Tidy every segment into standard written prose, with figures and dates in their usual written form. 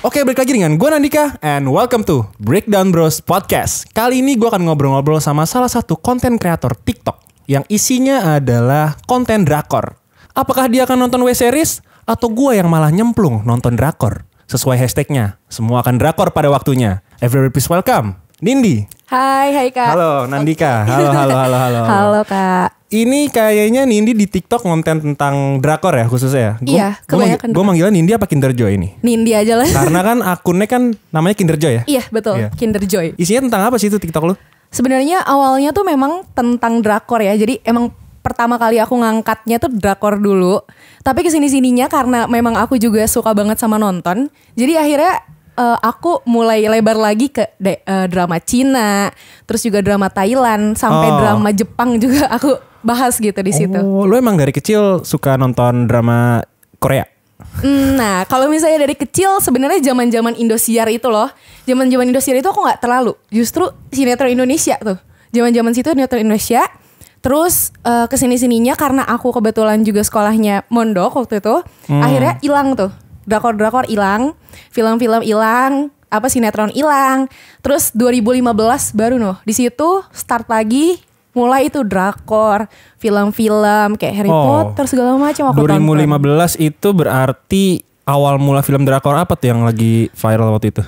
Oke, balik lagi dengan gue Nandika and welcome to Breakdown Bros Podcast. Kali ini gue akan ngobrol-ngobrol sama salah satu konten kreator TikTok yang isinya adalah konten drakor. Apakah dia akan nonton web-series atau gue yang malah nyemplung nonton drakor? Sesuai hashtagnya, semua akan drakor pada waktunya. Everybody please welcome Nindi. Hai Kak. Halo Nandika. Halo. Halo Kak. Ini kayaknya Nindi di TikTok konten tentang drakor ya khususnya ya? Iya, kebanyakan. Gue manggilnya Nindi apa Kinder Joy ini? Nindi aja lah. Karena kan akunnya kan namanya Kinder Joy ya? Iya betul, Iya. Kinder Joy. Isinya tentang apa sih itu TikTok lu? Sebenarnya awalnya tuh memang tentang drakor ya. Jadi emang pertama kali aku ngangkatnya tuh drakor dulu. Tapi kesini-sininya karena memang aku juga suka banget sama nonton. Jadi akhirnya aku mulai lebar lagi ke drama Cina, terus juga drama Thailand, sampai drama Jepang juga aku bahas gitu di situ. Oh, lu emang dari kecil suka nonton drama Korea? Nah, kalau misalnya dari kecil sebenarnya zaman-zaman Indosiar itu loh. Zaman-zaman Indosiar itu aku nggak terlalu. Justru sinetron Indonesia tuh. Zaman-zaman situ sinetron Indonesia. Terus kesini-sininya karena aku kebetulan juga sekolahnya mondok waktu itu, akhirnya hilang tuh. Drakor-drakor hilang, film-film hilang, sinetron hilang. Terus 2015 baru di situ start lagi. Mulai itu drakor, film-film kayak Harry Potter segala macam aku 2015 tonton. itu berarti awal mula film drakor apa tuh yang lagi viral waktu itu?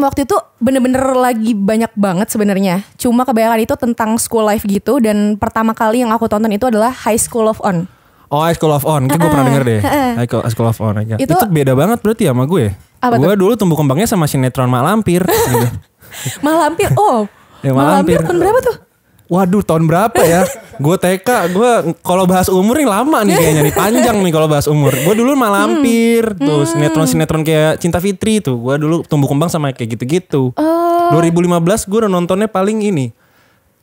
Waktu itu bener-bener lagi banyak banget sebenarnya. Cuma kebanyakan itu tentang school life gitu. Dan pertama kali yang aku tonton itu adalah High School of On. Oh, High School of On, kayak gue pernah denger deh. High School of On aja. Itu beda banget berarti sama gue. Gue dulu tumbuh kembangnya sama sinetron Mak Lampir. Gitu. Mak Lampir, Ya, Mak Lampir tahun berapa tuh? Waduh, tahun berapa ya? Gue TK, gue kalau bahas umur nih lama nih kayaknya nih, panjang nih kalau bahas umur. Gue dulu Mak Lampir, tuh sinetron-sinetron kayak Cinta Fitri tuh. Gue dulu tumbuh kembang sama kayak gitu-gitu. 2015 gue udah nontonnya paling ini.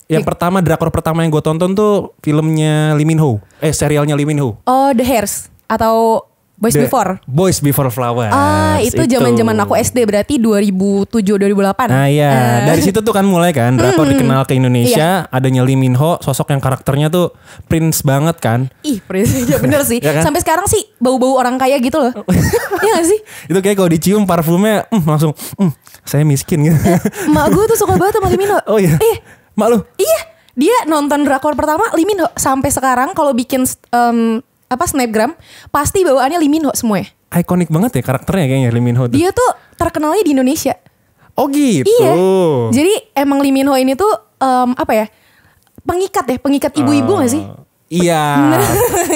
Yang pertama, drakor pertama yang gue tonton tuh filmnya Lee Min Ho. Serialnya Lee Min Ho. Oh, The Hairs atau Boys Before. Boys Before Flowers. Itu zaman-zaman aku SD berarti 2007-2008. Nah iya, dari situ tuh kan mulai kan drakor dikenal ke Indonesia. Adanya Lee Min Ho, sosok yang karakternya tuh prince banget kan. Ih, prince ya bener sih. Ya kan? Sampai sekarang sih bau-bau orang kaya gitu loh. Iya gak sih? Itu kayak kalau dicium parfumnya langsung saya miskin gitu. Mak gue tuh suka banget sama Lee Min Ho. Oh iya. Mak lu? Iya, dia nonton drakor pertama Lee Min Ho. Sampai sekarang kalau bikin snapgram pasti bawaannya Lee Min Ho semua ya. Ikonik banget ya karakternya kayaknya Lee Min Ho tuh. Dia tuh terkenalnya di Indonesia. Oh gitu. Iya. Jadi emang Lee Min Ho ini tuh pengikat ibu-ibu gak sih? Iya.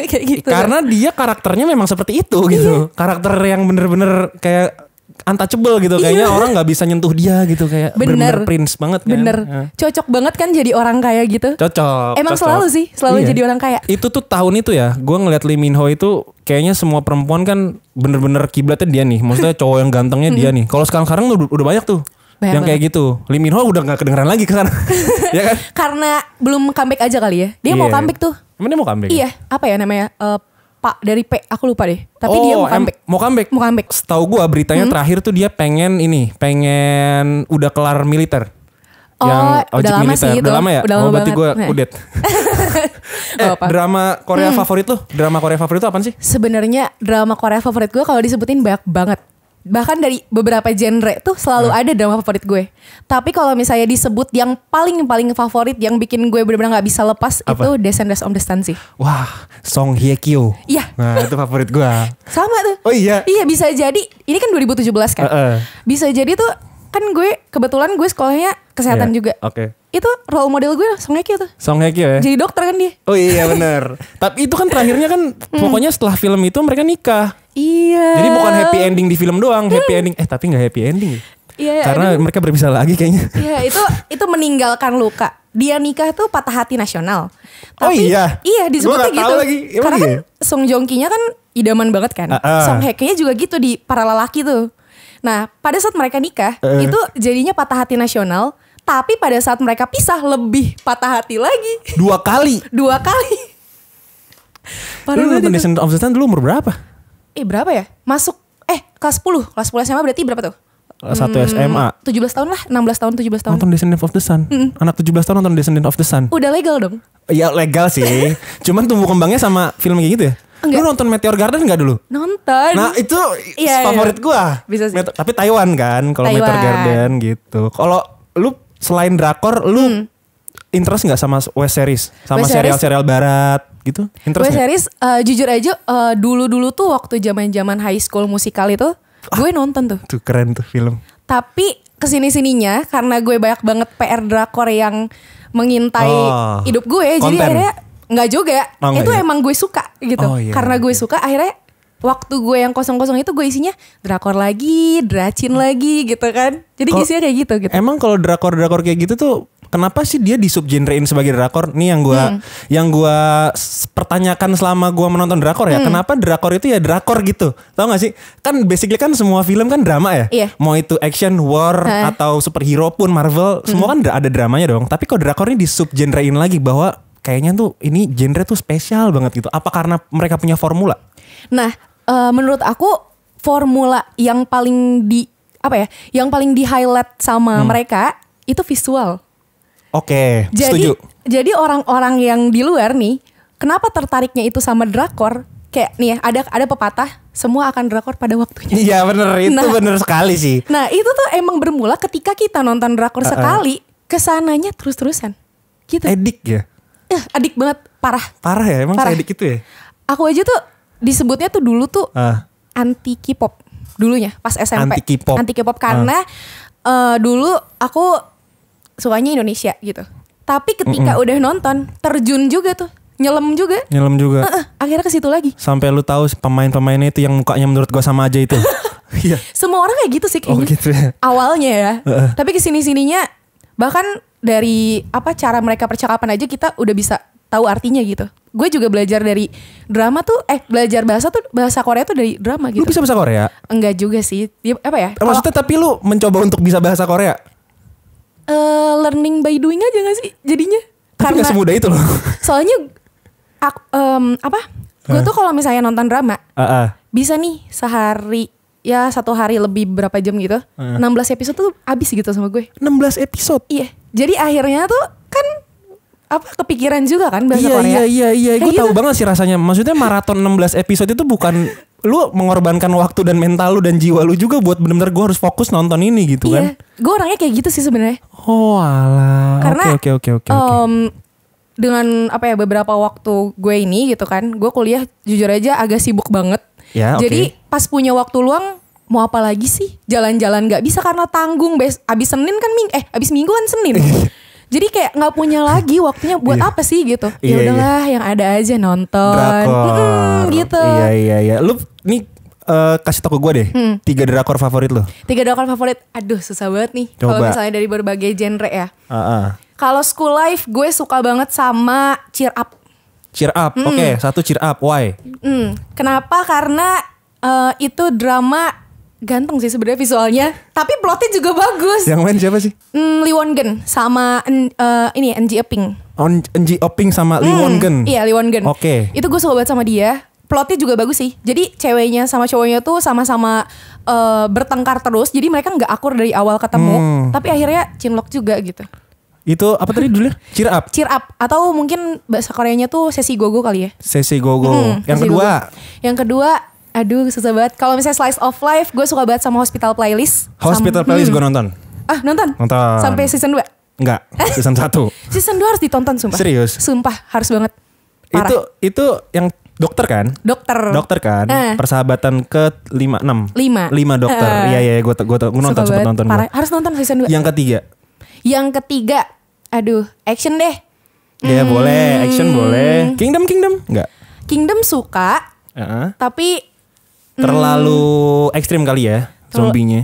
Kayak gitu. Karena dia karakternya memang seperti itu gitu. Karakter yang bener-bener kayak untouchable gitu. Kayaknya orang gak bisa nyentuh dia gitu. Kayak bener-bener prince banget kan. Bener. Cocok banget kan jadi orang kaya gitu. Cocok. Emang selalu jadi orang kaya. Itu tuh tahun itu ya. Gue ngeliat Lee Min Ho itu kayaknya semua perempuan kan bener-bener kiblatnya dia nih. Maksudnya cowok yang gantengnya dia nih. Kalau sekarang udah banyak tuh. Banyak yang kayak gitu. Lee Min Ho udah gak kedengeran lagi kan. Ya kan? Karena belum comeback aja kali ya. Dia mau comeback tuh. Emang dia mau comeback? Iya. Apa ya namanya? Pak dari P, aku lupa deh. Tapi dia mau comeback. Mau comeback. Setahu gue beritanya terakhir tuh dia pengen udah kelar militer. Yang ojek militer. Udah lama ya? Udah lama berarti gue udet. Drama Korea favorit lu? Drama Korea favorit itu apaan sih? Sebenarnya drama Korea favorit gue kalau disebutin banyak banget. Bahkan dari beberapa genre tuh selalu ada drama favorit gue. Tapi kalau misalnya disebut yang paling favorit yang bikin gue benar-benar nggak bisa lepas itu Descendants of the Sun sih. Wah, Song Hye Kyo. Iya. Nah itu favorit gue. Sama tuh. Oh iya. Iya bisa jadi. Ini kan 2017 kan. Bisa jadi tuh kan kebetulan gue sekolahnya kesehatan juga. Oke. Itu role model gue Song Hye Kyo tuh. Song Hye Kyo ya. Jadi dokter kan dia. Oh iya benar. Tapi itu kan terakhirnya kan pokoknya setelah film itu mereka nikah. Iya. Jadi bukan happy ending di film doang, happy ending. Tapi nggak happy ending. Iya. Karena mereka berpisah lagi kayaknya. Iya itu meninggalkan luka. Dia nikah tuh patah hati nasional. Tapi, iya. Iya disebutnya gitu. Karena kan Song Joong Ki-nya kan idaman banget kan. Song Hye Kyo-nya juga gitu di para lelaki tuh. Nah pada saat mereka nikah itu jadinya patah hati nasional. Tapi pada saat mereka pisah lebih patah hati lagi. 2 kali. Parah lu nonton banget itu. Descendants of the Sun dulu umur berapa? Berapa ya? Masuk kelas 10. Kelas 10 SMA berarti berapa tuh? 1 SMA. 17 tahun lah, 16 tahun, 17 tahun. Nonton Descendants of the Sun. Anak 17 tahun nonton Descendants of the Sun. Udah legal dong. Ya legal sih. Cuman tumbuh kembangnya sama film kayak gitu ya. Lu nonton Meteor Garden gak dulu? Nonton. Nah itu Iya, favorit gua. Bisa sih. Tapi Taiwan kan kalau Meteor Taiwan. Garden gitu. Kalau lu selain drakor lu interest gak sama web series? Sama Web series? serial-serial barat gitu? Interest Web gak? series jujur aja dulu-dulu tuh waktu zaman-zaman high school musikal itu gue nonton tuh. Tuh keren tuh film. Tapi kesini-sininya karena gue banyak banget PR drakor yang mengintai hidup gue, jadi Konten. akhirnya nggak juga. Oh, nggak itu ya? emang gue suka gitu. Oh, iya, Karena gue oke. suka akhirnya waktu gue yang kosong-kosong itu gue isinya drakor lagi, dracin lagi gitu kan. Jadi Kok- isinya kayak gitu. Emang kalau drakor-drakor kayak gitu tuh kenapa sih dia disubgenrein sebagai drakor? Nih yang gua pertanyakan selama gua menonton drakor ya. Kenapa drakor itu ya drakor gitu? Tahu gak sih? Kan basically kan semua film kan drama ya. Iya. Mau itu action, war atau superhero pun Marvel, semua kan ada dramanya dong. Tapi kok drakor ini disubgenrein lagi bahwa kayaknya tuh ini genre tuh spesial banget gitu. Apa karena mereka punya formula? Nah, menurut aku formula yang paling yang paling di highlight sama mereka itu visual. Oke, setuju. Jadi orang-orang yang di luar nih, kenapa tertariknya itu sama drakor? Kayak nih ya, ada pepatah, semua akan drakor pada waktunya. Iya bener, itu Nah. bener sekali sih. Nah, itu tuh emang bermula ketika kita nonton drakor sekali, kesananya terus-terusan. Gitu. Edik ya. Adik banget, parah. Parah ya, emang Parah. edik itu ya. Aku aja tuh disebutnya tuh dulu tuh anti K-pop dulunya pas SMP. Anti K-pop. Karena dulu aku sukanya Indonesia gitu. Tapi ketika udah nonton terjun juga tuh, nyelam juga. Nyelam juga. Akhirnya ke situ lagi. Sampai lu tahu pemain-pemainnya itu yang mukanya menurut gua sama aja itu. Iya. Semua orang kayak gitu sih Oh kayaknya. gitu ya. Awalnya ya. Tapi kesini-sininya bahkan dari cara mereka percakapan aja kita udah bisa tahu artinya gitu. Gue juga belajar dari drama tuh belajar bahasa Korea tuh dari drama gitu. Lu bisa bahasa Korea? Enggak juga sih. Apa ya? Maksudnya tapi lu mencoba untuk bisa bahasa Korea? Learning by doing aja gak sih jadinya? Tapi gak semudah itu loh. Soalnya gue tuh kalau misalnya nonton drama bisa nih satu hari lebih berapa jam gitu, 16 episode tuh abis gitu sama gue. 16 episode? Iya. Jadi akhirnya tuh kan kepikiran juga kan bahasa Korea. Iya. Kayak Gue tahu gitu. banget sih rasanya. Maksudnya maraton 16 episode itu bukan lu mengorbankan waktu dan mental lu dan jiwa lu juga buat benar-benar gue harus fokus nonton ini gitu kan. Iya. Gue orangnya kayak gitu sih sebenarnya. Oh alah. Karena Oke. dengan beberapa waktu gue ini gitu kan, gue kuliah jujur aja agak sibuk banget. Ya, Jadi pas punya waktu luang mau apa lagi sih? Jalan-jalan nggak bisa karena tanggung. Abis Senin kan abis Minggu kan Senin. Jadi kayak nggak punya lagi waktunya buat apa sih gitu? Ya Iya, udahlah yang ada aja nonton. Drakor. Gitu. Iya. Lu nih kasih tau ke gue deh 3 drakor favorit lu. 3 drakor favorit. Aduh susah banget nih. Coba. Kalau misalnya dari berbagai genre ya. Ah. Kalau School Life gue suka banget sama Cheer Up. Cheer Up. Oke, 1 Cheer Up. Why? Kenapa? Karena itu drama ganteng sih sebenarnya visualnya, tapi plotnya juga bagus. Yang main siapa sih? Lee Won Gen sama NG Aping. NG Oping sama Lee Won Gen. Iya, Lee Won Gen. Oke. Itu gue suka banget sama dia. Plotnya juga bagus sih. Jadi ceweknya sama cowoknya tuh sama-sama bertengkar terus. Jadi mereka nggak akur dari awal ketemu, tapi akhirnya cinlok juga gitu. Itu apa tadi dulunya? Cheer Up. Cheer Up atau mungkin bahasa Koreanya tuh Sesi Gogo kali ya. Sesi Gogo. Yang Sesi kedua. Gogo. Yang kedua, aduh susah banget. Kalau misalnya Slice of Life, gue suka banget sama Hospital Playlist. Hospital Playlist gue nonton. Nonton? Nonton. Sampai season 2? Enggak, season 1. Season 2 harus ditonton sumpah. Serius? Sumpah harus banget. Parah. Itu yang dokter kan? Dokter kan? Persahabatan ke 5 dokter. Iya, gue nonton, Suka sempat banget. nonton Parah. gue. Harus nonton season 2. Yang ketiga, aduh, action deh. Ya boleh, action boleh. Kingdom enggak? Kingdom suka, tapi Terlalu ekstrim kali ya zombinya.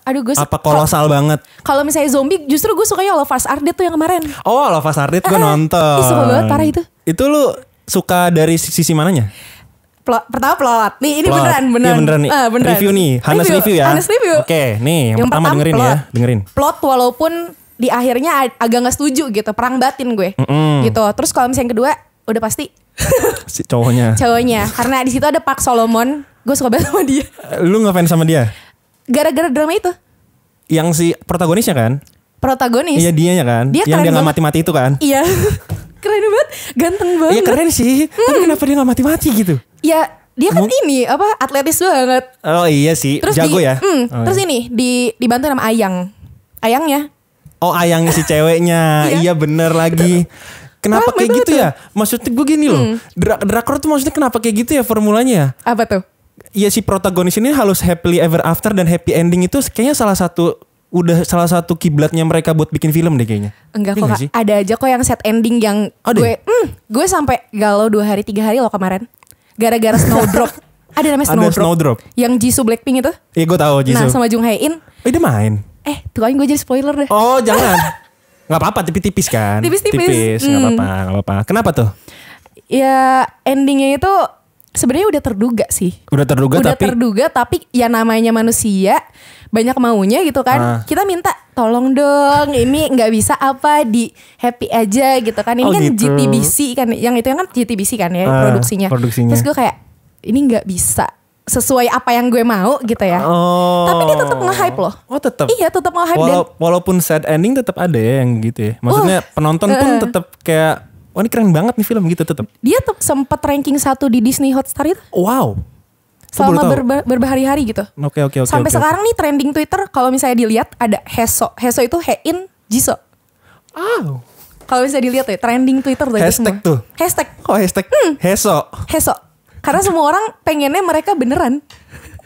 aduh gue Apa kolosal banget? Kalau misalnya zombie, justru gue sukanya Love Us Ardent tuh yang kemarin. Oh, Love Us Ardent gue nonton. Ih, suka banget, parah itu. Itu lu suka dari sisi mananya? Pertama plot. Nih ini Plot. beneran. Iya beneran nih. Beneran. Review nih, Hanes review ya. Hanes review. Oke, nih yang pertama dengerin plot. ya, dengerin. Plot walaupun di akhirnya agak nggak setuju gitu, perang batin gue. Gitu. Terus kalau misalnya yang kedua, udah pasti Si cowoknya. karena di situ ada Park Solomon. Gue suka banget sama dia. Lu ngefans sama dia? Gara-gara drama itu. Yang si protagonisnya kan? Protagonis. Iya dianya kan? Dia yang keren dia nggak banget. mati-mati itu kan? Iya. Keren banget, ganteng banget. Iya keren sih. Tapi kenapa dia gak mati-mati gitu? Ya dia kan ini apa atletis banget. Oh iya sih, Terus jago ya. Terus ini dibantu sama Ayangnya. Oh Ayang si ceweknya. Iya bener lagi. Kenapa Ramai kayak gitu banget ya? Maksudnya gue gini loh. Drakor tuh maksudnya kenapa kayak gitu ya formulanya? Apa tuh? Iya si protagonis ini harus happily ever after dan happy ending itu kayaknya salah satu kiblatnya mereka buat bikin film deh kayaknya. Enggak Iya kok nggak Kak. sih? Ada aja kok yang set ending yang gue sampai galau 2 hari 3 hari loh kemarin. Gara-gara Snowdrop. Ada namanya Ada Snowdrop. Snowdrop. Yang Jisoo Blackpink itu. Iya gue tahu Jisoo. Nah sama Jung Hae In. Oh dia main. Tuh kan gue jadi spoiler deh. Oh jangan. Gak apa-apa tipis-tipis kan. Tipis-tipis. Gak apa-apa. Kenapa tuh? Ya endingnya itu sebenarnya udah terduga sih. Udah terduga tapi ya namanya manusia banyak maunya gitu kan. Kita minta tolong dong ini nggak bisa apa di happy aja gitu kan. Ini kan gitu. JTBC kan yang itu kan JTBC kan ya produksinya. Terus gue kayak ini nggak bisa sesuai apa yang gue mau gitu ya. Tapi dia tetap nge-hype loh. Oh tetap. Iya tetap nge-hype Walaupun sad ending tetap ada ya yang gitu ya. Maksudnya penonton pun tetap kayak wah ini keren banget nih film gitu tetap. Dia tuh sempat ranking 1 di Disney Hotstar itu. Wow. Selama berhari-hari gitu. Oke. Sampai sekarang nih trending Twitter kalau misalnya dilihat ada Heso. Heso itu Hein Jisoo. Oh. Kalau bisa dilihat ya trending Twitter tuh Hashtag itu tuh. Hashtag. Oh hashtag Heso. Heso. Karena semua orang pengennya mereka beneran.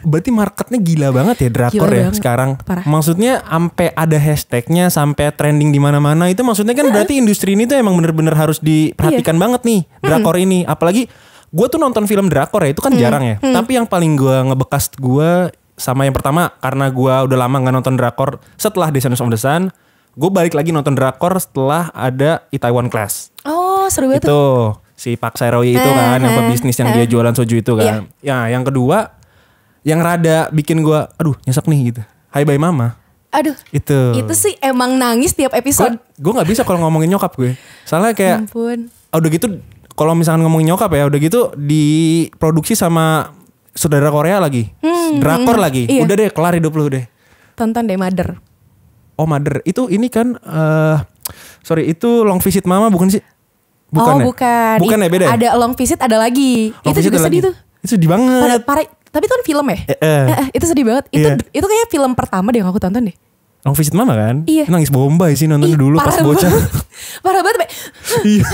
Berarti marketnya gila banget ya drakor Gila ya banget. sekarang. Parah. Maksudnya sampai ada hashtagnya, sampai trending di mana-mana. Itu maksudnya kan berarti industri ini tuh emang bener-bener harus diperhatikan banget nih drakor ini. Apalagi gue tuh nonton film drakor ya itu kan jarang ya. Tapi yang paling gue ngebekas gue sama yang pertama karena gue udah lama nggak nonton drakor setelah Descendants of the Sun. Gue balik lagi nonton drakor setelah ada Itaewon Class. Oh seru banget. Itu si Park Sae-roy itu kan yang pebisnis yang dia jualan soju itu kan. Ya yang kedua yang rada bikin gue aduh nyesek nih gitu. Hai Bye Mama. Aduh. Itu sih emang nangis tiap episode. Gue gak bisa kalau ngomongin nyokap gue. Soalnya kayak Ampun. udah gitu kalau misalkan ngomongin nyokap ya udah gitu diproduksi sama saudara Korea lagi. Drakor lagi. Iya. Udah deh kelar hidup lu deh. Tonton deh Mother. Oh Mother. Itu ini kan sorry itu Long Visit Mama bukan sih? Bukan ya? Bukan. Bukan ya beda ya? Ada Long Visit ada lagi. Long Itu Visit juga ada sedih lagi. tuh. Itu sedih banget. Tapi itu kan film ya? Itu sedih banget. Itu kayaknya film pertama deh yang aku tonton deh. Long Visit Mama kan? Iya. Nangis bombay sih nonton dulu pas bocah. Parah banget. Iya.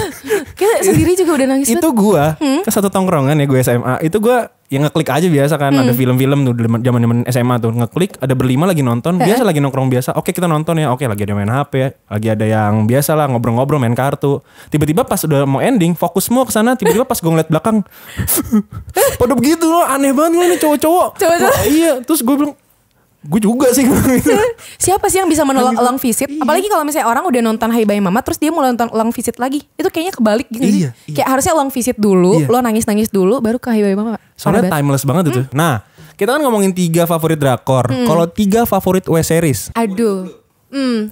Kayak sendiri juga udah nangis Itu gua ke satu tongkrongan ya gue SMA. Itu gua yang ngeklik aja biasa kan ada film-film tuh zaman-zaman SMA tuh ngeklik ada berlima lagi nonton biasa lagi nongkrong biasa. Oke kita nonton ya. Oke lagi ada main HP ya. Lagi ada yang biasa lah ngobrol-ngobrol main kartu. Tiba-tiba pas udah mau ending fokus semua ke sana. Tiba-tiba pas gue ngeliat belakang pada begitu loh aneh banget loh ini cowok-cowok. Iya terus gue bilang gue juga sih. Siapa sih yang bisa menolak Long Visit? Apalagi kalau misalnya orang udah nonton Hai Bye Mama terus dia mau nonton Long Visit lagi. Itu kayaknya kebalik gitu sih. Kayak harusnya Long Visit dulu, lo nangis-nangis dulu baru ke Hai Bye Mama. Soalnya timeless banget itu. Nah, kita kan ngomongin 3 favorit drakor. Kalau 3 favorit web series. Aduh.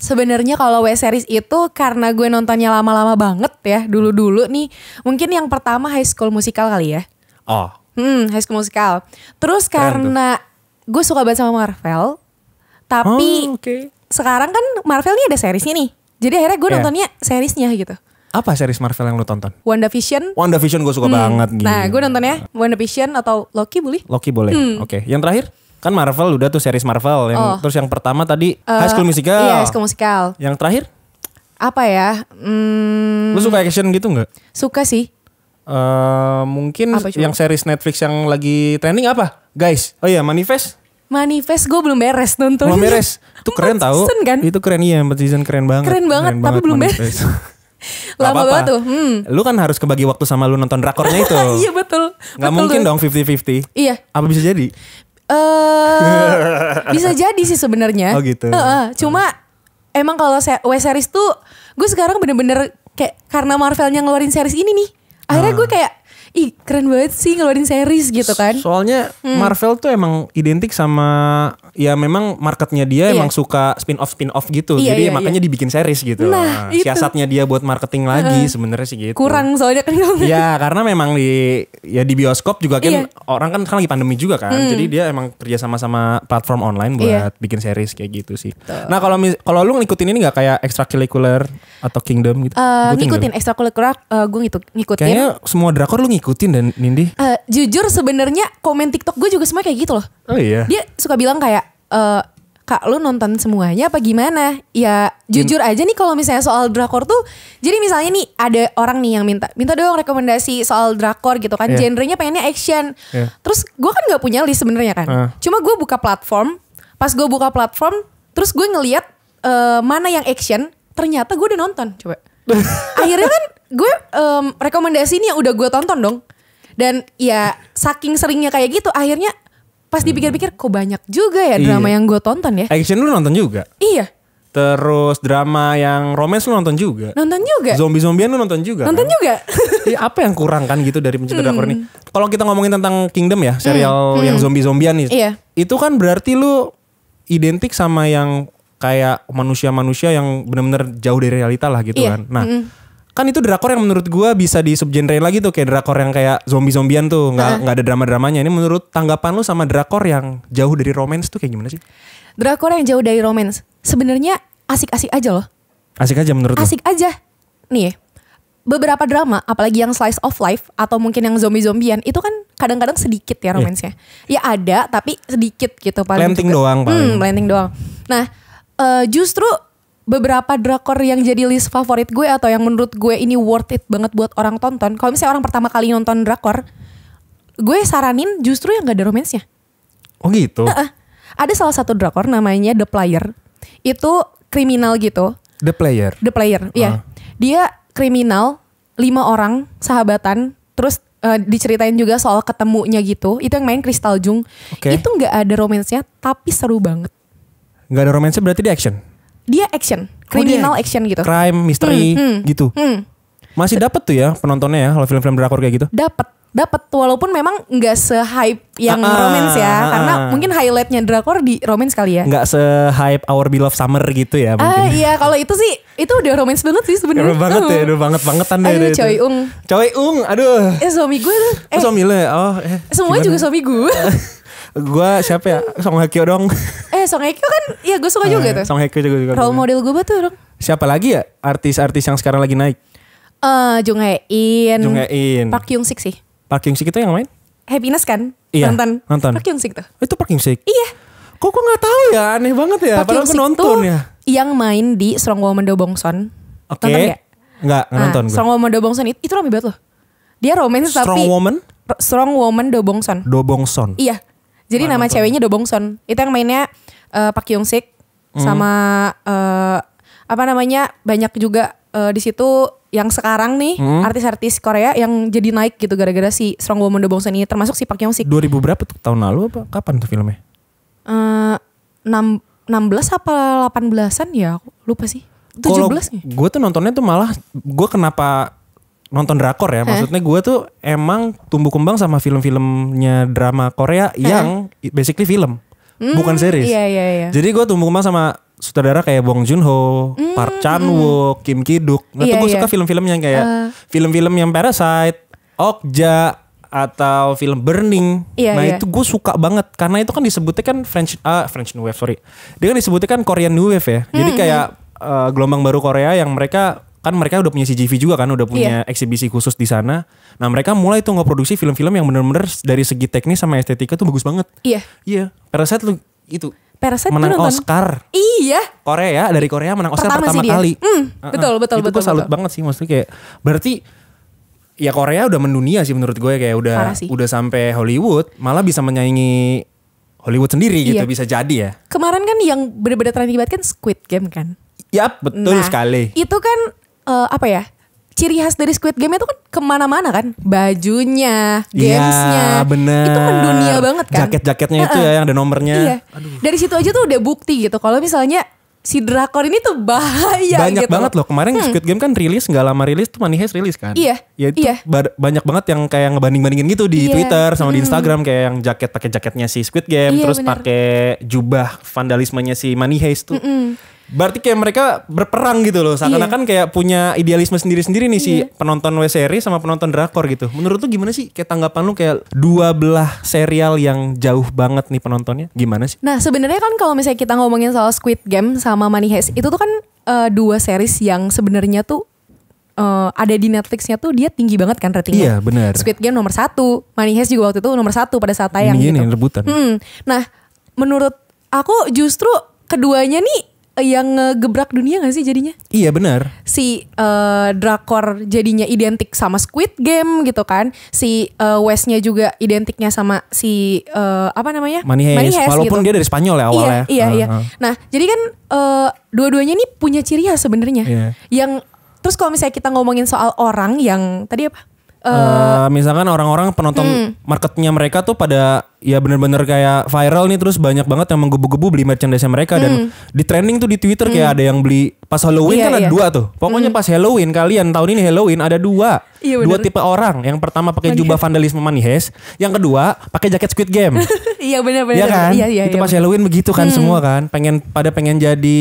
Sebenarnya kalau web series itu karena gue nontonnya lama-lama banget ya, dulu-dulu nih. Mungkin yang pertama High School Musical kali ya. Oh. High School Musical. Terus karena gue suka banget sama Marvel. Tapi sekarang kan Marvel nih ada seriesnya nih. Jadi akhirnya gue nontonnya seriesnya gitu. Apa series Marvel yang lu tonton? WandaVision. WandaVision gue suka banget gitu. Nah gue nontonnya WandaVision atau Loki boleh? Loki boleh. Oke. Yang terakhir? Kan Marvel udah tuh series Marvel. Terus yang pertama tadi High School Musical. Iya High School Musical. Yang terakhir? Apa ya? Lu suka action gitu gak? Suka sih. Mungkin yang series Netflix yang lagi trending apa? Guys. Oh iya Manifest Gue belum beres nonton. Belum beres. Itu keren tau. Kan? Itu keren iya 4 season keren banget. Keren banget tapi belum beres. Lama banget tuh. Lu kan harus kebagi waktu sama lu nonton drakornya itu. Iya betul. Gak mungkin dong 50-50. Iya. Apa bisa jadi? Bisa jadi sih sebenarnya. Oh gitu. Cuma emang kalau web series tuh gue sekarang bener-bener kayak karena Marvelnya ngeluarin series ini nih. Akhirnya gue kayak keren banget sih ngeluarin series gitu kan. Soalnya Marvel tuh emang identik sama ya memang marketnya dia emang suka spin off gitu. Jadi makanya dibikin series gitu. Nah, siasatnya dia buat marketing lagi sebenarnya sih gitu. Kurang soalnya kan. Ya karena memang di bioskop juga kan orang kan lagi pandemi juga kan. Jadi dia emang kerja sama platform online buat bikin series kayak gitu sih. Nah kalau lu ngikutin ini nggak kayak Extracurricular atau Kingdom gitu? Ngikutin Extracurricular, gue ngikutin. Kayaknya semua drakor lu ngikutin dan Nindi. Jujur sebenarnya komen TikTok gue juga semua kayak gitu loh. Oh iya. Dia suka bilang kayak Kak lu nonton semuanya apa gimana? Ya jujur aja nih kalau misalnya soal drakor tuh, jadi misalnya nih ada orang nih yang minta dong rekomendasi soal drakor gitu kan, genrenya pengennya action. Terus gue kan nggak punya list sebenarnya kan. Cuma gue buka platform, pas gue buka platform, terus gue ngeliat mana yang action, ternyata gue udah nonton. Coba. Akhirnya kan gue rekomendasi ini yang udah gue tonton dong. Dan ya saking seringnya kayak gitu, akhirnya pas dipikir-pikir kok banyak juga ya drama yang gue tonton ya. Action lu nonton juga? Iya. Terus drama yang romance lu nonton juga? Nonton juga. Zombie-zombian lu nonton juga? Nonton kan? juga. Apa yang kurang kan gitu dari pencinta drakor ini? Kalau kita ngomongin tentang Kingdom ya, serial yang zombie-zombian nih. Iya. Itu kan berarti lu identik sama yang kayak manusia-manusia yang benar-benar jauh dari realita lah gitu kan. Nah, kan itu drakor yang menurut gue bisa di subgenre lagi tuh, kayak drakor yang kayak zombie-zombian tuh, nggak ada drama-dramanya. Ini menurut tanggapan lu sama drakor yang jauh dari romance tuh kayak gimana sih? Drakor yang jauh dari romance sebenarnya asik-asik aja loh. Asik aja menurut lu? Asik aja. Nih, beberapa drama, apalagi yang slice of life atau mungkin yang zombie-zombian, itu kan kadang-kadang sedikit ya romansnya. Ya ada, tapi sedikit gitu paling. Planting doang paling. Planting doang. Nah, justru beberapa drakor yang jadi list favorit gue atau yang menurut gue ini worth it banget buat orang tonton. Kalau misalnya orang pertama kali nonton drakor, gue saranin justru yang gak ada romansnya. Oh gitu? Ada salah satu drakor namanya The Player. Itu kriminal gitu. The Player? The Player, iya. Dia kriminal, 5 orang sahabatan, terus diceritain juga soal ketemunya gitu. Itu yang main Crystal Jung. Itu gak ada romansnya, tapi seru banget. Gak ada romansnya berarti dia action? Dia action, kriminal action gitu. Crime, misteri gitu. Masih dapat tuh ya penontonnya ya kalau film-film drakor kayak gitu. Dapat walaupun memang nggak se-hype yang romance ya, karena mungkin highlightnya drakor di romance kali ya. Nggak se-hype Our Beloved Summer gitu ya mungkin. Iya, kalau itu sih itu udah romance banget sih sebenarnya. Udah banget ya, udah bangetan deh. Aduh, Choi Ung, aduh. Suami gue tuh. Suami lo ya? Semuanya juga suami gue. Gue siapa ya? Song Hye Kyo dong. Song Hye Kyo kan ya gue suka juga tuh. Song Hye Kyo juga. Role model gue tuh dong. Siapa lagi ya artis-artis yang sekarang lagi naik? Jung Hae In. Park Hyung Sik sih. Park Hyung Sik itu yang main? Happiness kan? Iya, nonton. Park Hyung Sik tuh. Itu Park Hyung Sik? Iya. Kok gak tahu ya, aneh banget ya. Padahal aku nonton ya. Yang main di Strong Woman Do Bong Son. Oke. Nonton gak? Nggak nonton gue. Strong Woman Do Bong Son itu rame banget loh. Dia romance tapi Strong Woman Do Bong Son. Do Bong Son. Iya. Jadi nama ceweknya Do Bong Son. Itu yang mainnya Park Hyung Sik sama banyak juga di situ yang sekarang nih artis-artis Korea yang jadi naik gitu gara-gara si Strong Woman Do Bong Son ini, termasuk si Park Hyung Sik. 2000 berapa tuh, tahun lalu apa kapan tuh filmnya? 16 apa 18-an ya, aku lupa sih. 17 nih. Gue tuh nontonnya tuh malah, gue kenapa nonton drakor ya, maksudnya gue tuh emang tumbuh kembang sama film-filmnya drama Korea yang basically film, bukan series. Iya. Jadi gue tumbuh kembang sama sutradara kayak Bong Joon-ho, Park Chan-wook, Kim Ki-duk. Nah tuh gue suka film-film yang kayak film-film yang Parasite, Okja, atau film Burning. Itu gue suka banget karena itu kan disebutnya kan French New Wave, sorry. Dia kan disebutnya kan Korean New Wave ya. Jadi kayak gelombang baru Korea yang mereka udah punya CGV juga kan, udah punya eksibisi khusus di sana. Nah mereka mulai tuh ngeproduksi film-film yang benar-benar dari segi teknis sama estetika tuh bagus banget. Iya. Parasite lu itu. Parasite menang nonton. Oscar. Iya. Dari Korea menang Oscar pertama kali. Betul. Itu gue salut banget sih, maksudnya kayak berarti ya Korea udah mendunia sih menurut gue, kayak udah sampai Hollywood, malah bisa menyaingi Hollywood sendiri gitu, bisa jadi ya. Kemarin kan yang benar-benar trending banget kan Squid Game kan. Ya betul sekali. Itu kan ciri khas dari Squid Game itu kan kemana-mana kan, bajunya, gamesnya, bener. Itu mendunia banget kan. Jaket-jaketnya itu ya yang ada nomornya. Iya. Dari situ aja tuh udah bukti gitu. Kalau misalnya si drakor ini tuh bahaya banyak gitu. banget loh. Kemarin Squid Game kan rilis, nggak lama rilis tuh Money Heist rilis kan. Iya. Ya itu banyak banget yang kayak ngebanding-bandingin gitu di Iya. Twitter sama di Instagram, kayak yang pakai jaketnya si Squid Game, Iya, terus bener. pakai jubah vandalismenya si Money Heist tuh. Berarti kayak mereka berperang gitu loh. Seakan-akan kayak punya idealisme sendiri-sendiri nih si penonton web series sama penonton drakor gitu. Menurut lu gimana sih kayak tanggapan lu kayak dua belah serial yang jauh banget nih penontonnya? Gimana sih? Nah sebenarnya kan kalau misalnya kita ngomongin soal Squid Game sama Money Heist itu tuh kan dua series yang sebenarnya tuh ada di Netflixnya tuh dia tinggi banget kan ratingnya. Iya benar. Squid Game nomor 1, Money Heist juga waktu itu nomor 1 pada saat tayang Ini gitu. rebutan. Nah menurut aku justru keduanya nih yang ngegebrak dunia gak sih jadinya? Iya benar. Si drakor jadinya identik sama Squid Game gitu kan. Si Westnya juga identiknya sama si apa namanya? Money Heist. Walaupun gitu. dia dari Spanyol ya awalnya. Iya. Nah jadi kan dua-duanya nih punya ciri khas sebenarnya. Iya. Yang terus kalau misalnya kita ngomongin soal orang yang tadi apa? Misalkan orang-orang penonton marketnya mereka tuh pada ya bener-bener kayak viral nih, terus banyak banget yang menggebu-gebu beli merchandise mereka dan di trending tuh di Twitter kayak ada yang beli pas Halloween Iya, kan ada iya. dua tuh. Pokoknya pas Halloween kalian tahun ini Halloween ada dua. Iya, Dua bener. tipe orang. Yang pertama pakai jubah vandalisme Money Heist, yang kedua pakai jaket Squid Game. Iya benar-benar. Iya kan? Iya, Itu pas Halloween begitu kan semua kan. Pengen jadi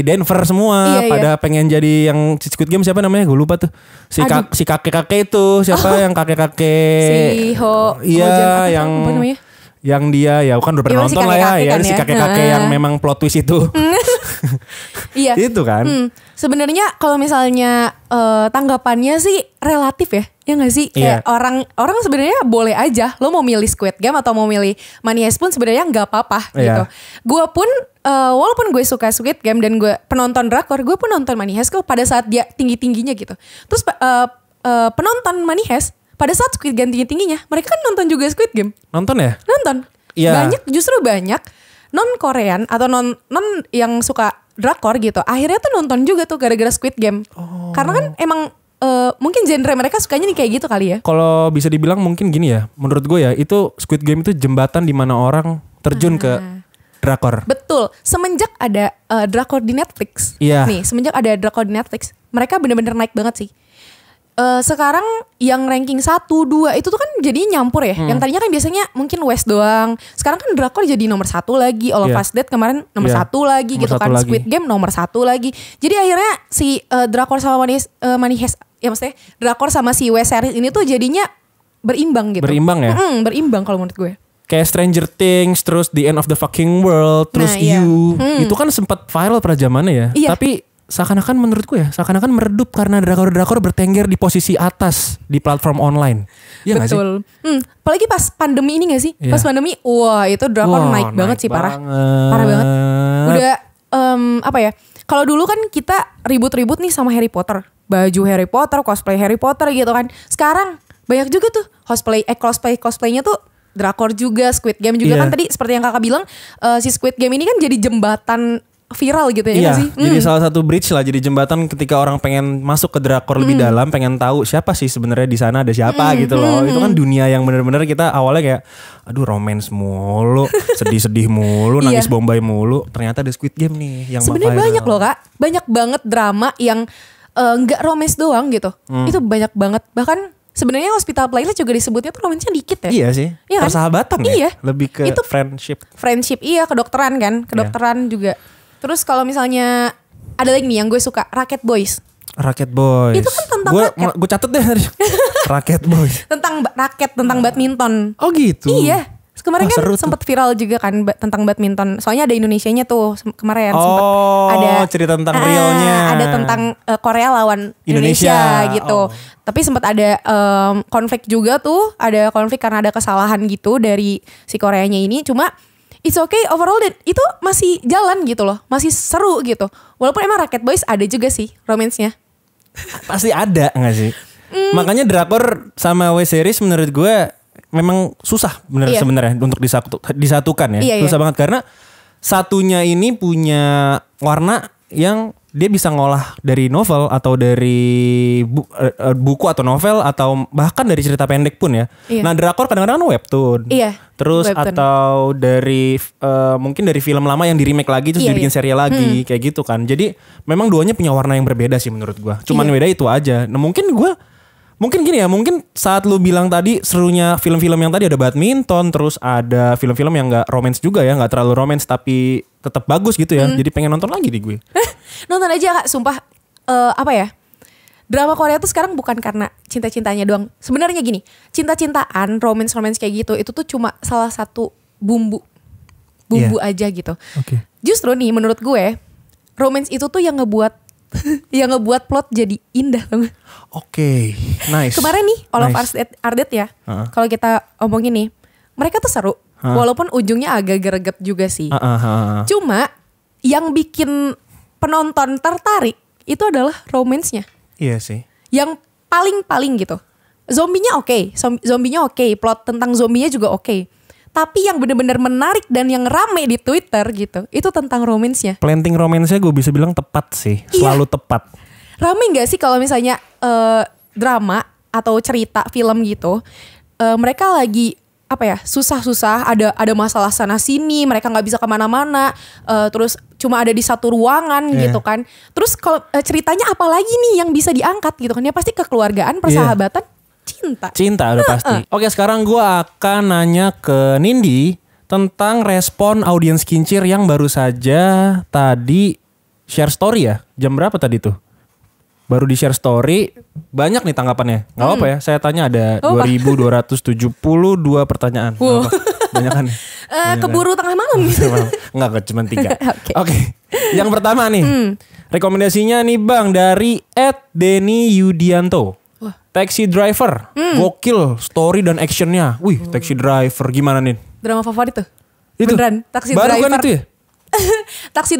Denver semua, Iya, pada pengen jadi yang Squid Game siapa namanya? Gue lupa tuh. Si kakek-kakek itu siapa yang kakek-kakek? Si Ho Iya, Ho Jan, apa yang namanya? yang dia ya kan udah pernah Iya, si nonton lah ya, kakek-kakek ya kan si ya. kakek-kakek yang memang plot twist itu. Iya. Itu kan. Sebenarnya kalau misalnya tanggapannya sih relatif ya. Ya gak sih? Kayak orang sebenarnya boleh aja lo mau milih Squid Game atau mau milih Money Heist pun sebenarnya nggak apa-apa gitu. Iya. Gue pun walaupun gue suka Squid Game dan gue penonton drakor, gue pun nonton Money Heist kok pada saat dia tinggi-tingginya gitu. Terus penonton Money Heist pada saat Squid Game tinggi-tingginya, mereka kan nonton juga Squid Game. Nonton ya? Nonton. Iya. Justru banyak non Korean atau non yang suka drakor gitu. Akhirnya tuh nonton juga tuh gara-gara Squid Game. Karena kan emang mungkin genre mereka sukanya nih kayak gitu kali ya. Kalau bisa dibilang mungkin gini ya, menurut gue ya itu Squid Game itu jembatan di mana orang terjun ke drakor. Betul. Semenjak ada drakor di Netflix. Iya. Nih, semenjak ada drakor di Netflix, mereka bener-bener naik banget sih. Sekarang yang ranking 1, 2 itu tuh kan jadi nyampur ya. Yang tadinya kan biasanya mungkin West doang. Sekarang kan drakor jadi nomor 1 lagi. All of Iya. Us Dead kemarin nomor Iya. 1 lagi Nomor gitu 1 kan. lagi. Squid Game nomor 1 lagi. Jadi akhirnya si drakor sama Money Heist, ya maksudnya drakor sama si West series ini tuh jadinya berimbang gitu. Berimbang ya? Berimbang kalau menurut gue. Kayak Stranger Things, terus The End of the Fucking World, terus Nah, iya. You. Itu kan sempat viral pada zamannya ya. Iya. Tapi seakan-akan menurutku ya, seakan-akan meredup karena drakor-drakor bertengger di posisi atas di platform online. Iya gak sih? Betul. Apalagi pas pandemi ini gak sih? Iya. Pas pandemi, wah itu drakor Wah, naik banget sih, parah. banget. Parah banget. Udah apa ya? Kalau dulu kan kita ribut-ribut nih sama Harry Potter. Baju Harry Potter, cosplay Harry Potter gitu kan. Sekarang banyak juga tuh cosplaynya tuh drakor juga, Squid Game juga Iya. kan tadi seperti yang kakak bilang si Squid Game ini kan jadi jembatan viral gitu ya Iya, nggak sih? jadi salah satu bridge lah, jadi jembatan ketika orang pengen masuk ke drakor lebih dalam, pengen tahu siapa sih sebenarnya di sana ada siapa gitu loh. Itu kan dunia yang benar-benar kita awalnya kayak, aduh romance mulu, sedih-sedih mulu, Iya. nangis Bombay mulu. Ternyata ada Squid Game nih yang Sebenarnya viral. banyak loh kak, banyak banget drama yang nggak romance doang gitu. Itu banyak banget. Bahkan sebenarnya Hospital Playlist juga disebutnya tuh romansnya dikit ya. Iya sih, Iya kan? persahabatan ya. Iya. Lebih ke Itu friendship. Friendship iya, kedokteran kan, kedokteran juga. Terus kalau misalnya ada lagi nih yang gue suka, Rocket Boys. Rocket Boys. Itu kan tentang raket. Gue catet deh. Rocket Boys. Tentang raket, tentang badminton. Oh gitu. Iya. Kemarin Wah, kan seru tuh. sempat viral juga kan tentang badminton. Soalnya ada Indonesianya tuh kemarin sempat Oh, ada cerita tentang realnya. Ada tentang Korea lawan Indonesia, Indonesia. gitu. Oh. Tapi sempat ada konflik juga tuh, ada konflik karena ada kesalahan gitu dari si Koreanya ini. Cuma it's okay overall dan itu masih jalan gitu loh, masih seru gitu. Walaupun emang Rocket Boys ada juga sih romance-nya. Pasti ada gak sih? Makanya drakor sama web series menurut gue memang susah bener Iya. sebenarnya untuk disatukan ya. Iya, Susah iya. banget karena satunya ini punya warna yang dia bisa ngolah dari novel atau dari buku atau novel atau bahkan dari cerita pendek pun ya. Iya. Nah drakor kadang-kadang kan webtoon. Iya. Terus Webtoon. atau dari mungkin dari film lama yang di remake lagi terus Iya, dibikin iya. serial lagi kayak gitu kan. Jadi memang duanya punya warna yang berbeda sih menurut gua. Cuman Iya. beda itu aja. Nah mungkin gini ya, mungkin saat lu bilang tadi serunya film-film yang tadi ada badminton, terus ada film-film yang gak romance juga ya, gak terlalu romance tapi tetap bagus gitu ya. Jadi pengen nonton lagi di gue. Nonton aja Kak, sumpah apa ya? Drama Korea tuh sekarang bukan karena cinta-cintanya doang. Sebenarnya gini, cinta-cintaan, romance-romance kayak gitu itu tuh cuma salah satu bumbu aja gitu. Oke. Justru nih menurut gue, romance itu tuh yang ngebuat plot jadi indah tau gak? Oke, nice. Kemarin nih All of Nice. Us Are Dead ya. Uh-uh. Kalau kita omongin nih, mereka tuh seru. Walaupun ujungnya agak greget juga sih. Cuma yang bikin penonton tertarik itu adalah romance-nya. Iya sih. Yang paling gitu. Zombinya oke, zombinya oke, plot tentang zombinya juga oke. Tapi yang benar-benar menarik dan yang rame di Twitter gitu, itu tentang romance-nya. Planting romance-nya gue bisa bilang tepat sih, selalu tepat. Rame nggak sih kalau misalnya drama atau cerita film gitu, mereka lagi apa ya susah-susah, ada masalah sana sini, mereka nggak bisa kemana-mana, terus cuma ada di satu ruangan gitu kan. Terus kalau ceritanya apa lagi nih yang bisa diangkat gitu kan? Ya pasti kekeluargaan, persahabatan, cinta udah pasti. Oke, sekarang gue akan nanya ke Nindi tentang respon audiens Kincir yang baru saja tadi share story ya. Jam berapa tadi tuh? Baru di share story, banyak nih tanggapannya. Gak apa-apa ya, saya tanya ada 2272 pertanyaan. Wow. Banyak kan? Keburu tengah malam gitu. Enggak, cuma 3. Oke. Oke. Yang pertama nih, rekomendasinya nih Bang dari @Denny Yudianto. Taxi Driver, gokil story dan actionnya. Wih, Taxi Driver gimana nih? Drama favorit tuh. Itu Beneran, Taxi baru Driver. kan itu ya? Taxi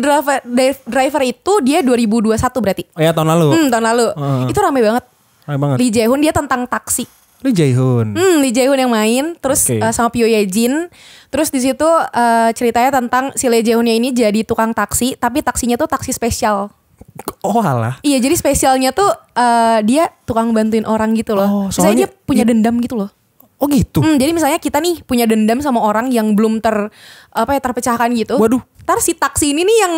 Driver itu dia 2021 berarti. Oh ya, tahun lalu. Tahun lalu. Itu rame banget. Rame banget. Lee Jae-hoon dia tentang taksi. Lee Jae-hoon. Lee Jae-hoon yang main, terus Oke. sama Pyo Ye-jin. Terus di situ ceritanya tentang si Lee Jae-hoonnya ini jadi tukang taksi, tapi taksinya tuh taksi spesial. Oh alah. Iya, jadi spesialnya tuh dia tukang bantuin orang gitu loh. Oh, Misalnya soalnya dia punya dendam gitu loh. Oh gitu. Jadi misalnya kita nih punya dendam sama orang yang belum terpecahkan gitu. Waduh. Ntar si taksi ini nih yang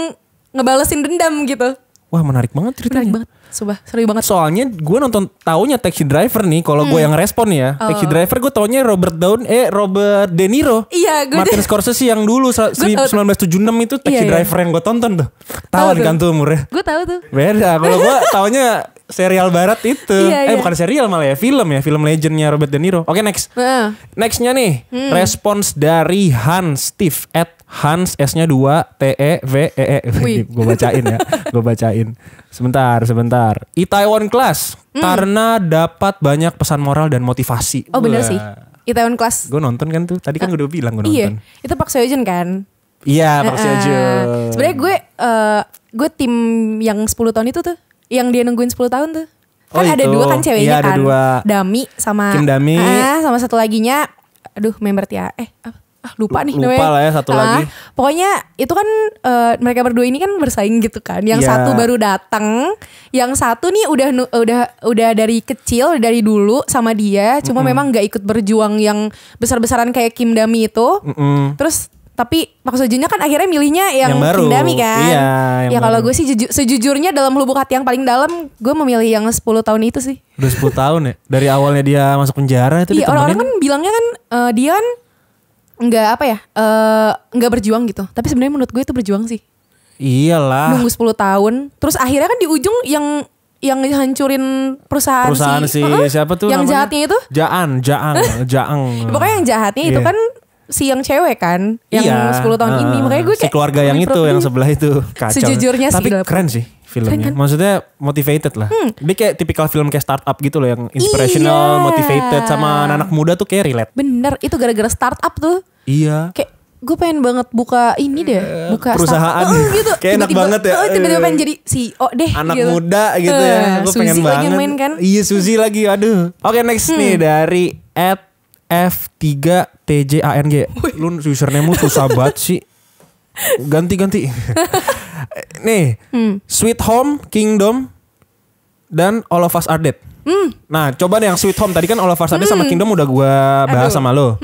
ngebalesin dendam gitu. Wah, menarik banget ceritanya. Menarik banget. Sumpah, seru banget. Soalnya gue nonton taunya Taxi Driver nih. Kalau gue yang respon ya, Taxi Driver gue taunya Robert De Niro. Iya, gue Martin Scorsese yang dulu 1976 itu Taxi Iya, iya. Driver yang gue tonton tuh. Tahu tuh. kan tuh umurnya. Gue tahu tuh. Beda. Kalau gue taunya serial barat itu. Iya, iya. Bukan serial malah ya, film legendnya Robert De Niro. Oke, next. Nah, Nextnya nih, respons dari Hans Steve @Hans S-nya 2 TEVEE. Wih. Gue bacain ya. Gue bacain. Sebentar. Itaewon Class karena dapat banyak pesan moral dan motivasi. oh bener Wah. sih. Itaewon Class. Gue nonton kan tuh. Tadi kan gue udah bilang gue Iya, nonton. itu Park Seo Joon kan. Iya, Park Seo Joon. Sebenarnya gue tim yang 10 tahun itu tuh, yang dia nungguin 10 tahun tuh. Kan Oh, ada itu. 2 kan ceweknya Iya, ada kan. 2. Dami sama Kim Dami. sama satu laginya, aduh member Tia. Lupa nih Lupa namanya. lah ya, satu lagi. Pokoknya itu kan mereka berdua ini kan bersaing gitu kan. Yang Iya. satu baru datang, yang satu nih udah dari kecil, dari dulu sama dia. Cuma memang nggak ikut berjuang yang besar-besaran kayak Kim Dami itu. Terus tapi Park Seo Joon kan akhirnya milihnya yang baru. Kim Dami kan. Iya, yang ya kalau baru. gue sih sejujurnya dalam lubuk hati yang paling dalam, gue memilih yang 10 tahun itu sih. Udah 10 tahun ya. Dari awalnya dia masuk penjara itu Iya, orang-orang ditemenin. kan bilangnya kan dia kan nggak berjuang gitu. Tapi sebenarnya menurut gue itu berjuang sih. Iyalah. Nunggu 10 tahun. Terus akhirnya kan di ujung yang hancurin perusahaan Si siapa tuh yang namanya? jahatnya itu. Jaang. Pokoknya yang jahatnya itu Iya. kan si yang cewek kan, yang Iya. 10 tahun ini. Makanya gue si kayak keluarga yang itu, yang sebelah itu kacau. Sejujurnya Tapi sih, dalam- keren sih filmnya. Keren kan? Maksudnya motivated lah. Dia kayak tipikal film kayak startup gitu loh, yang inspirational, Iya. motivated, sama anak muda tuh kayak relate. bener, itu gara-gara startup tuh. Iya. Kayak gue pengen banget buka ini deh, buka perusahaan. startup. Gitu. Kayak enak banget ya. Tiba-tiba pengen jadi CEO deh. Anak gitu. muda gitu ya. Gue pengen Suzy lagi banget. main kan. Iya, Suzy lagi. Aduh. Oke, next nih dari @F3TJANG. Lu username-mu susah banget sih. Ganti. Nih, Sweet Home, Kingdom, dan All of Us Are Dead. Nah, coba deh yang Sweet Home. Tadi kan All of Us Are Dead sama Kingdom udah gue bahas sama lo.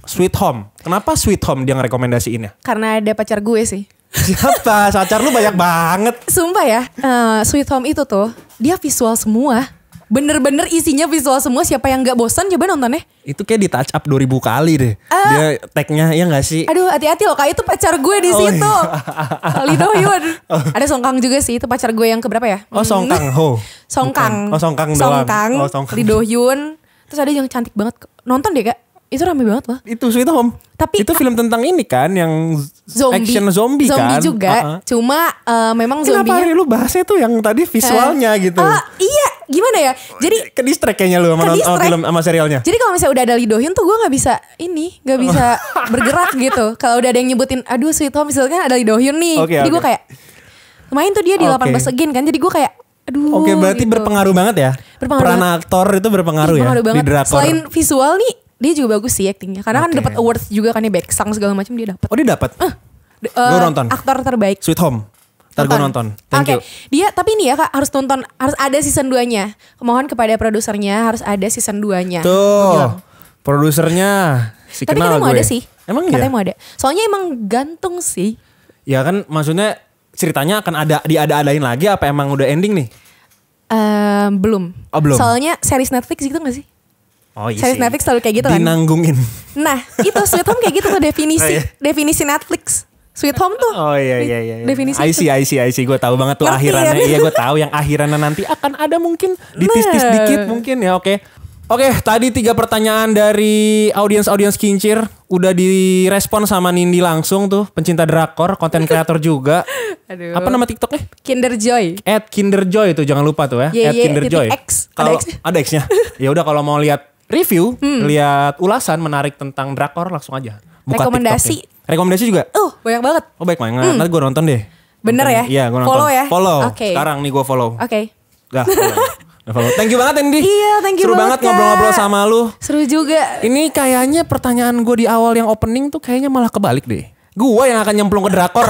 Sweet Home. Kenapa Sweet Home dia ngerekomendasiinnya? Karena ada pacar gue sih. Siapa? Pacar lu banyak banget. Sumpah ya, Sweet Home itu tuh dia visual semua. Bener-bener isinya visual semua. Siapa yang gak bosan coba nontonnya. Itu kayak di touch up 2000 kali deh. Dia tagnya ya gak sih? Aduh hati-hati loh, Kak, itu pacar gue di situ. Lee Do Hyun. Ada Song Kang juga sih, itu pacar gue yang keberapa ya? Oh, Song Kang Ho. Song Kang. Oh, Song Kang Song doang. Kang, Oh, Song Kang. Lee Do Hyun. Terus ada yang cantik banget. Nonton deh, Kak. Itu rame banget loh. Itu Sweet Home. Tapi itu film tentang ini kan yang action zombie kan. Zombie juga. Cuma memang Kenapa zombinya. hari lu bahasnya tuh yang tadi visualnya gitu? Iya, gimana ya? Jadi ke distract kayaknya lu sama film sama serialnya. Jadi kalau misalnya udah ada Lee Do Hyun tuh gue nggak bisa bergerak gitu. Kalau udah ada yang nyebutin, aduh Sweet Home misalnya ada Lee Do Hyun nih. Jadi gue kayak main tuh dia di 18 again kan. Jadi gue kayak aduh. Oke, berarti gitu. berpengaruh banget ya. Peran aktor itu berpengaru ya banget. di drakor. Selain visual nih, dia juga bagus sih aktingnya. Karena kan dapat awards juga kan nih, Baeksang segala macam dia dapat. Oh, dia dapat. Gue nonton. Aktor terbaik. Sweet Home. Ntar gue nonton. Thank you. Dia tapi nih ya Kak harus nonton, harus ada season 2-nya. Mohon kepada produsernya harus ada season 2-nya. Tuh. Produsernya si tapi kenal katanya mau gue. ada sih. Emang katanya iya? mau ada. Soalnya emang gantung sih. Ya kan maksudnya ceritanya akan ada diada-adain lagi apa emang udah ending nih? Belum. Oh, belum. Soalnya series Netflix gitu gak sih? Oh iya Series sih. Netflix selalu kayak gitu kan. Dinanggungin. Nah itu Sweet Home kayak gitu tuh definisi. Oh, iya. Definisi Netflix. Sweet Home tuh. Oh iya. Definisi I see. Gue tahu banget tuh Ngerti akhirannya. ya? Iya gue tahu yang akhirannya nanti akan ada mungkin ditis-tis Nah. dikit mungkin ya. Oke, tadi 3 pertanyaan dari audiens kincir udah direspon sama Nindi langsung tuh, pencinta drakor, konten kreator juga. Aduh. Apa nama TikToknya? Kinderjoy. @kinderjoy tuh jangan lupa tuh ya. @kinderjoy. X. Kalau Ada X. ada X-nya. Ya udah kalau mau lihat review, lihat ulasan menarik tentang drakor langsung aja. Buka Rekomendasi. TikToknya. Rekomendasi juga? Banyak banget. Oh baik banget. Nanti gue nonton deh. Bener ya? Iya gue nonton. Follow ya? Follow. Oke. Sekarang nih gue follow. Oke. Dah follow. Thank you banget Andy. Iya, thank you Seru banget, banget ngobrol-ngobrol Kak. sama lu. Seru juga. Ini kayaknya pertanyaan gue di awal yang opening tuh kayaknya malah kebalik deh. Gue yang akan nyemplung ke drakor.